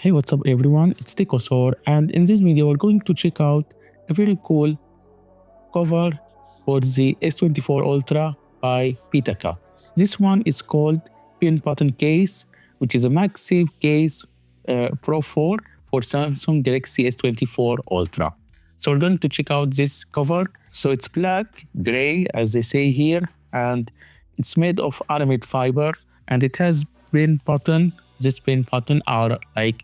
Hey, what's up everyone? It's Tikosor, and in this video we're going to check out a very cool cover for the S24 Ultra by PITAKA. This one is called Pinbutton case, which is a MagSafe case Pro 4 for Samsung Galaxy S24 Ultra. So we're going to check out this cover. So it's black, gray, as they say here, and it's made of aramid fiber, and it has pin button. This pin button are like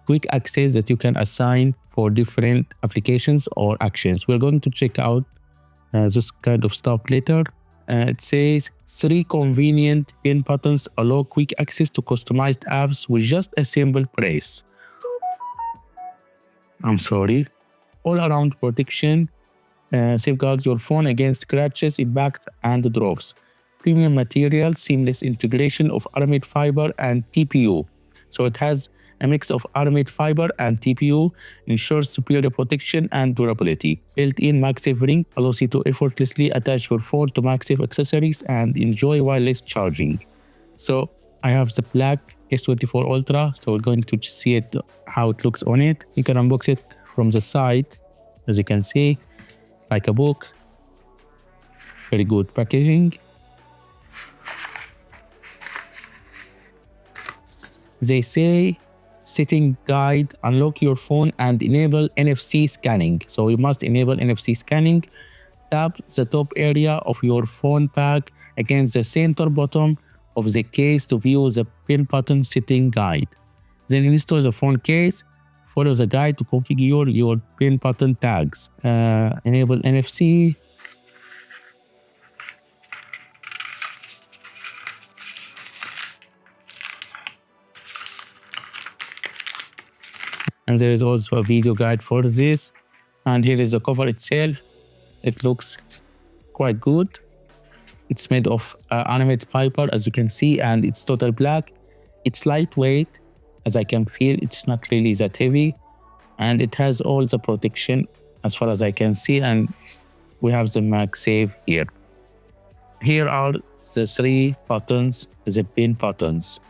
quick access that you can assign for different applications or actions. We're going to check out this kind of stuff later. It says 3 convenient pin buttons allow quick access to customized apps with just a simple press. All-around protection safeguards your phone against scratches, impact, and drops. Premium material, seamless integration of aramid fiber and TPU. So it has a mix of aramid fiber and TPU, ensures superior protection and durability. Built-in MagSafe ring allows you to effortlessly attach your phone to MagSafe accessories and enjoy wireless charging. So I have the black S24 Ultra, so we're going to see it, how it looks on it. You can unbox it from the side, as you can see, like a book. Very good packaging. They say setting guide, unlock your phone and enable NFC scanning. So you must enable NFC scanning. Tap the top area of your phone pack against the center bottom of the case to view the pin button setting guide. Then install the phone case. Follow the guide to configure your pin button tags. Enable NFC. And there is also a video guide for this. And here is the cover itself. It looks quite good. It's made of aramid fiber, as you can see, and it's total black. It's lightweight, as I can feel. It's not really that heavy, and it has all the protection as far as I can see. And we have the MagSafe here. Here are the 3 buttons, the pin buttons,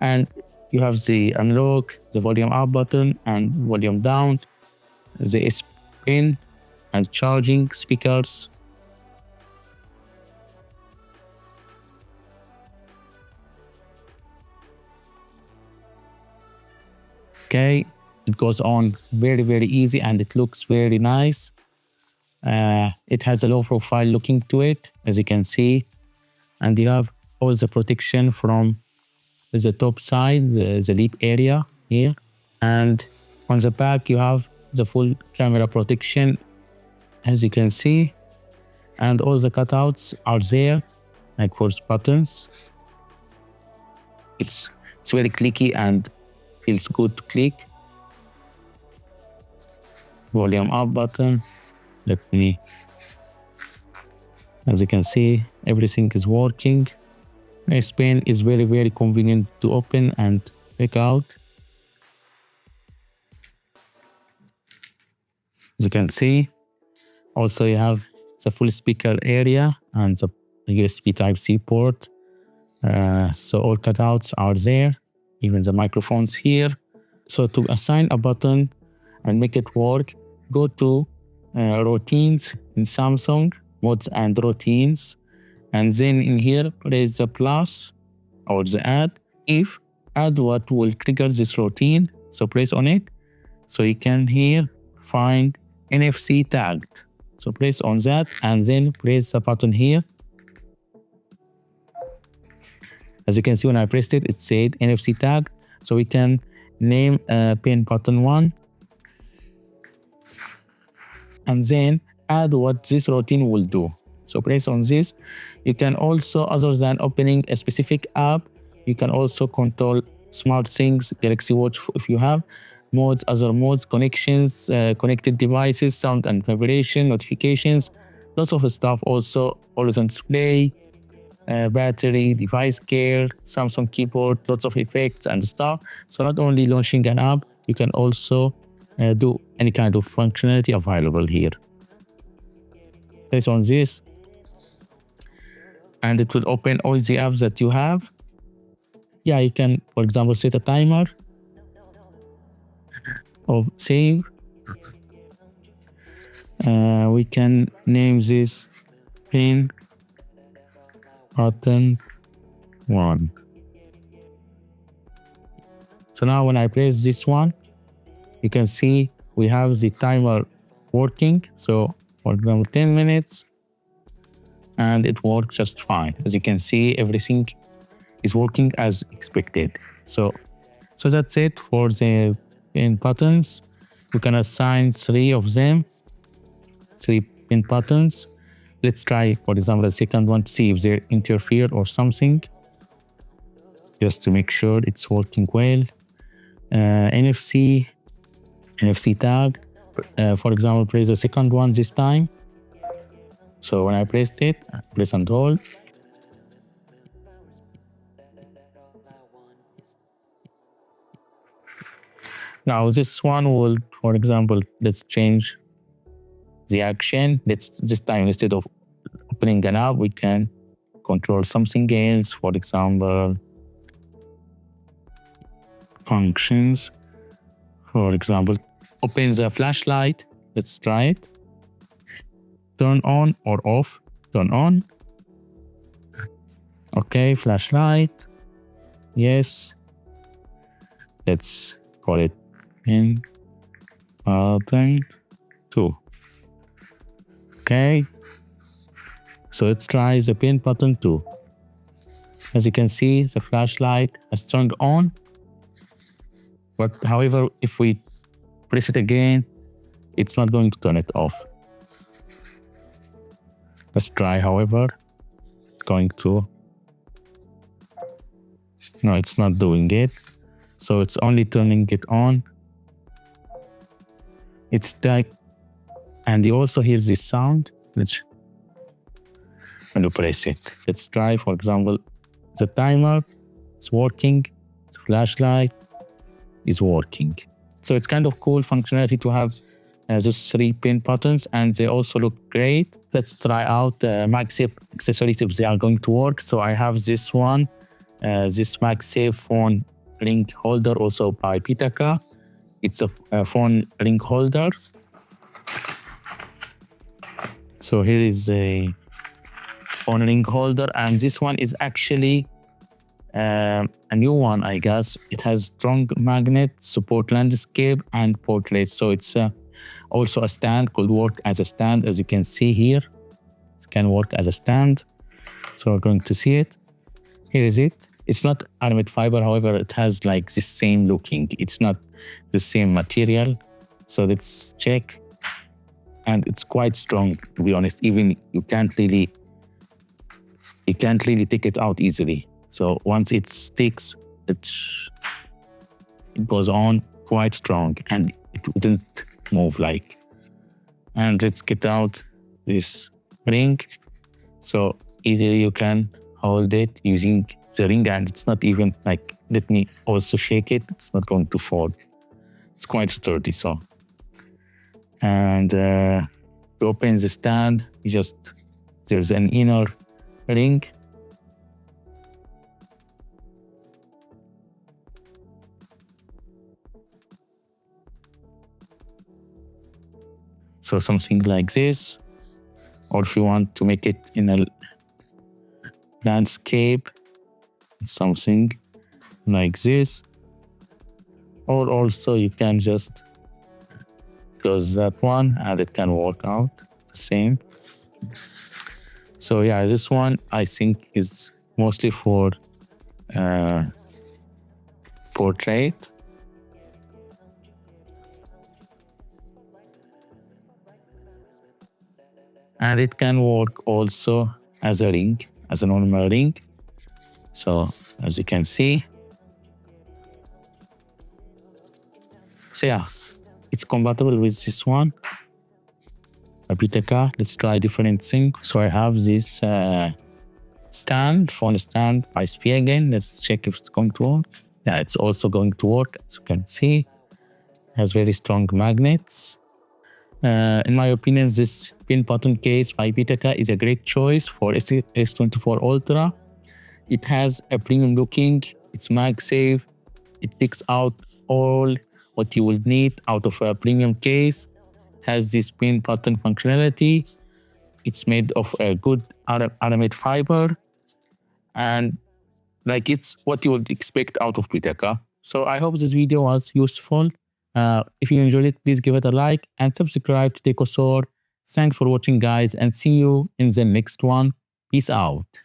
and you have the unlock, the volume up button and volume down, the S pin and charging speakers. Okay, it goes on very easy and it looks very nice. It has a low profile looking to it, as you can see, and you have all the protection from the top side, the lip area here, and on the back you have the full camera protection, as you can see, and all the cutouts are there, like for buttons. It's very clicky and feels good to click. Volume up button. As you can see, everything is working. S pen is very convenient to open and take out. As you can see, also you have the full speaker area and the USB Type-C port. So all cutouts are there, even the microphones here. So to assign a button and make it work, go to routines in Samsung, modes and routines. And then in here, press the plus or the add. If add what will trigger this routine, so press on it. So you can here find NFC tagged. So press on that and then press the button here. As you can see, when I pressed it, it said NFC tag. So we can name pin button 1. And then add what this routine will do. So press on this. You can also, other than opening a specific app, you can also control smart things, Galaxy Watch if you have, modes, other modes, connections, connected devices, sound and vibration, notifications, lots of stuff. Also, always on display, battery, device care, Samsung keyboard, lots of effects and stuff. So not only launching an app, you can also do any kind of functionality available here. Press on this and it will open all the apps that you have. Yeah, you can, for example, set a timer of save. We can name this pin button 1. So now when I press this one, you can see we have the timer working. So for example, 10 minutes, and it works just fine. As you can see, everything is working as expected. So that's it for the pin buttons. We can assign 3 of them, 3 pin buttons. Let's try, for example, the second one to see if they interfere or something, just to make sure it's working well. NFC tag. For example, press the second one this time. So when I pressed it, press and hold. Now this one will, for example, let's change the action. This time, instead of opening an app, we can control something else. For example, functions. For example, open the flashlight. Let's try it. Turn on or off. Turn on. Okay, flashlight. Yes. Let's call it pin button 2. Okay. So let's try the pin button 2. As you can see, the flashlight has turned on. But however, if we press it again, it's not going to turn it off. Let's try, however. It's going to... No, it's not doing it. So it's only turning it on. It's like... And you also hear this sound. When you press it. Let's try, for example, the timer is working. The flashlight is working. So it's kind of cool functionality to have those 3 pin buttons, and they also look great. Let's try out MagSafe accessories if they are going to work. So I have this one, this MagSafe phone ring holder, also by PITAKA. It's a phone ring holder. So here is a phone ring holder, and this one is actually a new one, I guess. It has strong magnet, support landscape and portrait. So it's also a stand, could work as a stand. As you can see here, it can work as a stand. So we're going to see it. Here is it. It's not aramid fiber, however, it has like the same looking. It's not the same material. So let's check. And it's quite strong, to be honest. Even you can't really take it out easily. So once it sticks, it goes on quite strong, and it wouldn't move like. And let's get out this ring. So either you can hold it using the ring, and it's not even like, let me also shake it. It's not going to fall. It's quite sturdy. So, and to open the stand, there's an inner ring. So something like this, or if you want to make it in a landscape, something like this, or also you can just close that one and it can work out the same. So yeah, this one I think is mostly for portrait. And it can work also as a ring, as a normal ring. So as you can see. So yeah, it's compatible with this one. PITAKA. Let's try different things. So I have this phone stand by Sphere again. Let's check if it's going to work. Yeah, it's also going to work. As you can see, it has very strong magnets. In my opinion, this pin button case by PITAKA is a great choice for S24 Ultra. It has a premium looking, it's MagSafe, it takes out all what you will need out of a premium case. Has this pin button functionality. It's made of a good aramid fiber, and like it's what you would expect out of Pitaka. So I hope this video was useful. If you enjoyed it, please give it a like and subscribe to Tekosor. Thanks for watching, guys, and see you in the next one. Peace out.